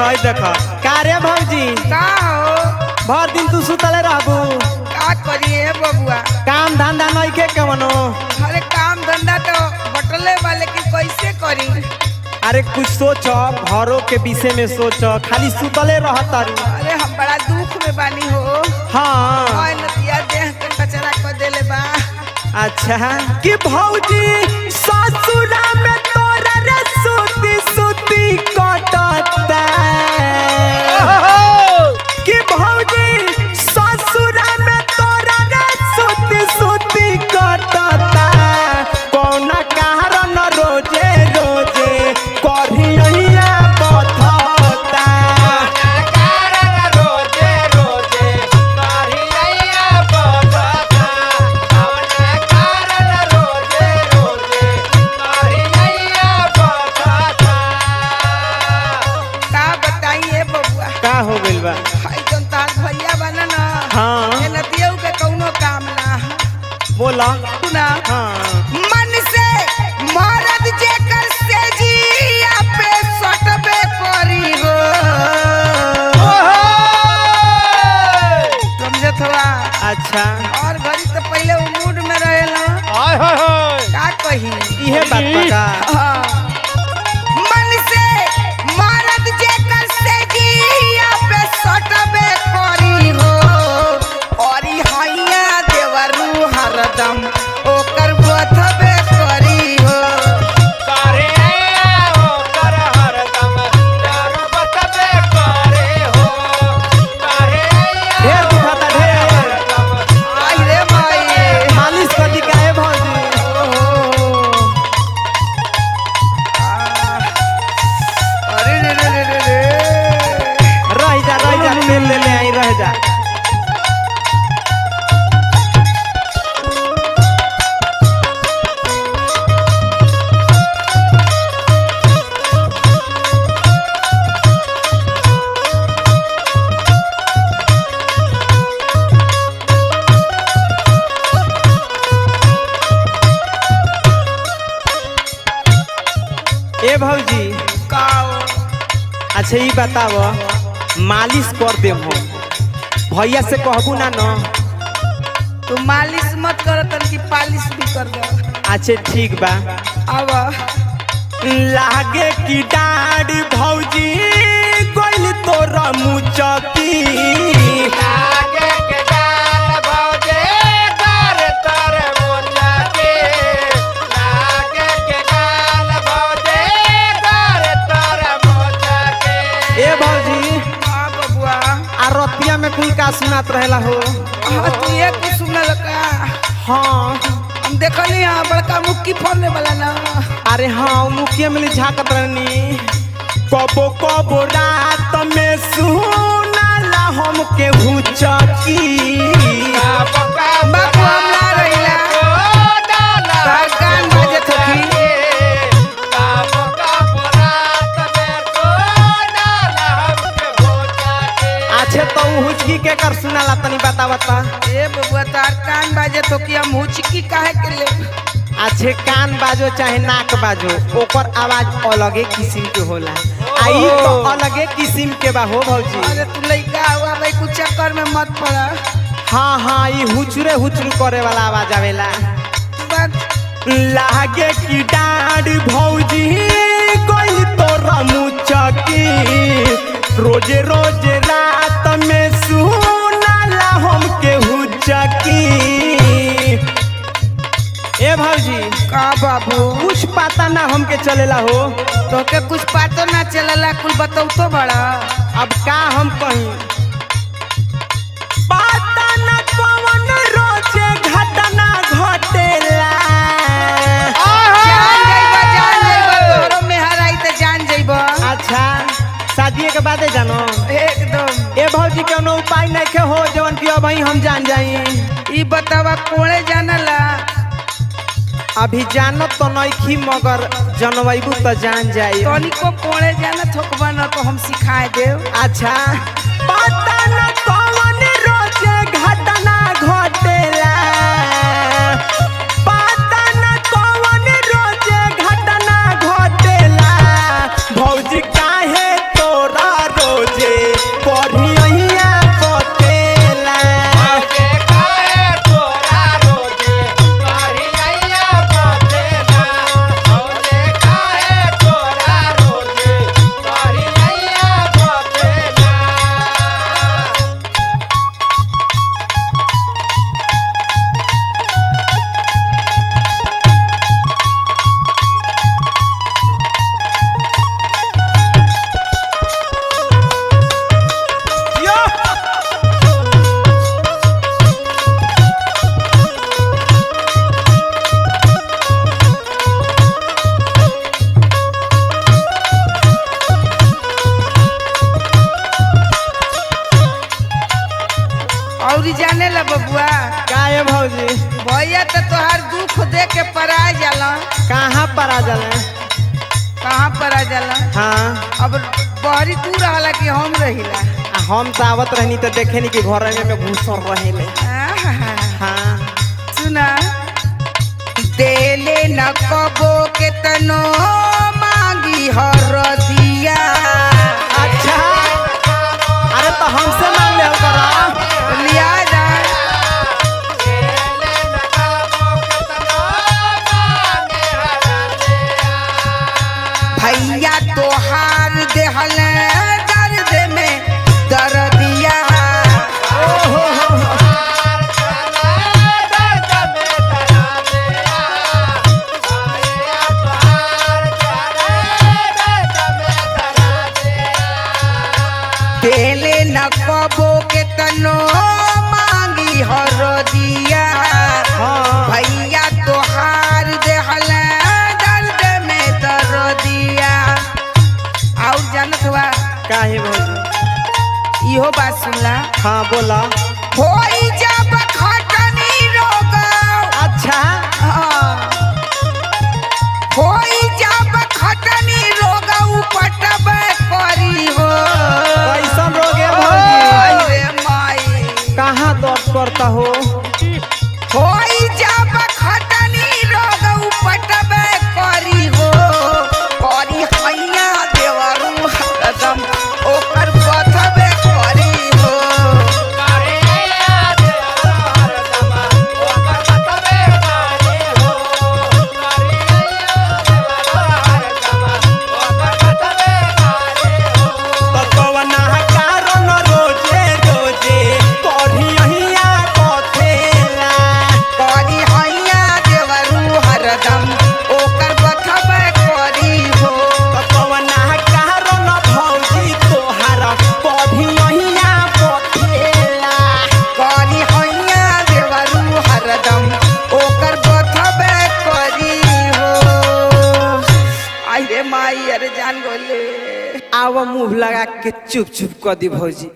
देखा का रे भौजी का हो भर दिन तू सुतले रहबू का करिए बबुआ। काम धंधा नहीं के कवनो। अरे काम धंधा तो बटले वाले की कैसे करी। अरे कुछ सोचो घरों के विषय में सोचो खाली सुतले रहता। अरे हम बड़ा दुख में बानी हो। हाँ नतिया देह के कचरा कर देले बा। अच्छा कि भौजी ससुरा में तोरा रे सुती सुती कटता कि भौजी ससुरा में तोरा रे सुती सुती कटता कौन कारण रोजे रोजे करिया बथता हो गइल बा। भैया बना ना। हाँ नदियों के कौनो काम ना बोला ना। हाँ मन से मरद जेकर से जिया पे सटबे करी हो। समझे थोड़ा। अच्छा और घड़ी तो पहले वो मूड में रहेला। का कही इहे बात बा का। हाँ मन से मरद जेकर से जिया पे सटबे करी हो। और हैया देवरू हरदम ओकर बथबे करी हो। ढेर दुखाता ढेर। आई रे भाई मालिश कर दी काहे भौजी। अरे रे रे रे रे रह जा तेल ले आई रह जा। ए भौजी का अच्छा ये बताओ मालिश कर दे हो भैया से कहबू ना न। तू मालिश मत कर तनकी पालिश भी कर दे। अच्छा ठीक बा। अब लागे की डाढ़ भौजी गोइल तोरा मुचकी ए भौजी हाँ बबुआ। रतिया में कुल का सुनात रहेला हो। हाँ तू ये कुछ सुनल का। हाँ हम देखली हाँ बड़का मुक्की फोड़ने वाला ना। अरे हाँ मुखिया में झाकत रहनी कबो कबो रात में सुनाला हमके हुचकी बाबू हम ला रहिला। तार कान बाजत होखी। अच्छे तो हुचकी के कर सुनाला तनी बता बता। ए बबुआ तार कान बाजत होखी हम हुचकी काहे के ले। अच्छे कान बाजो चाहे नाक बाजो ओकर आवाज अलगे किस्म के होला। आई तो अलगे किस्म के बा हो भौजी। अरे तू लइका हुआ भाई कुछ चक्कर में मत पड़ा। हाँ हाँ ये हुचरे हुचरू करे वाला आवाज आवेला। लागे की डाढ़ भौजी कोई तोरा मुचकी रोजे रोजे रात में सुनाला हमके हुचकी। ए भौजी का बाबू कुछ पता ना हमके चलेला हो। तो के कुछ पता ना चलला कुल बताऊ तो बड़ा। अब का हम कहीं पता ना कौन रोजे घटना घटेला। जान जाइबा तोरो में हराई त जान जाइबा। अच्छा शादी के बादे जानो एकदम। ए भौजी कोनो उपाय नहीं के हो जवन की अब हम जान जाई। ई बतावा कोड़े जानला। अभी जानत तो नहीं मगर जनवैबू तो जान जाई। तनिको कोड़े जानत होकबा न तो हम सिखाए देव। अच्छा पता न कौन रोजे घटना घटेला पता न कौन रोजे घटना घटेला भौजी काहे तोरा और जाने ला बबुआ का ये भौजी भैया तो तोहार दुख दे के परा जाला। कहाँ पर आ जाला? कहाँ परा जाला? हाँ अब बहरी तू रहला कि हम रहिला? हम तो आवत रहनी तो देखे नहीं कि घर में घुसल रहेले। हाँ सुना देले न कबो के तनो मांगी हर दिया। अच्छा अरे तो हमसे मांग ले करा लिया जा भैया तोहार देहल दर्द में दर्दिया। देले न कबो के तनो मांगी हर दिया। भैया तोहार देहल दर्द में दर्दिया। और जानत हुआ काहे भौजी? इहो बात सुनला। हाँ बोला। होई जब खटनी रोग। अच्छा होई जब खटनी रोग उपटब करी हो। कैसन रोग है भौजी? रे माई कहाँ दर्द करता हो? होई जब खटनी रोग उपटब करी हो। करी हैया देवरू हरदम ओकर बथबे करी हो। करी हैया देवरू हरदम ओकर बथबे करी हो। करी हैया देवरू हरदम ओकर बथबे करी हो। आई रे माई अरे जान गोले। आवा मुंह लगा के चुप चुप कर दी भौजी।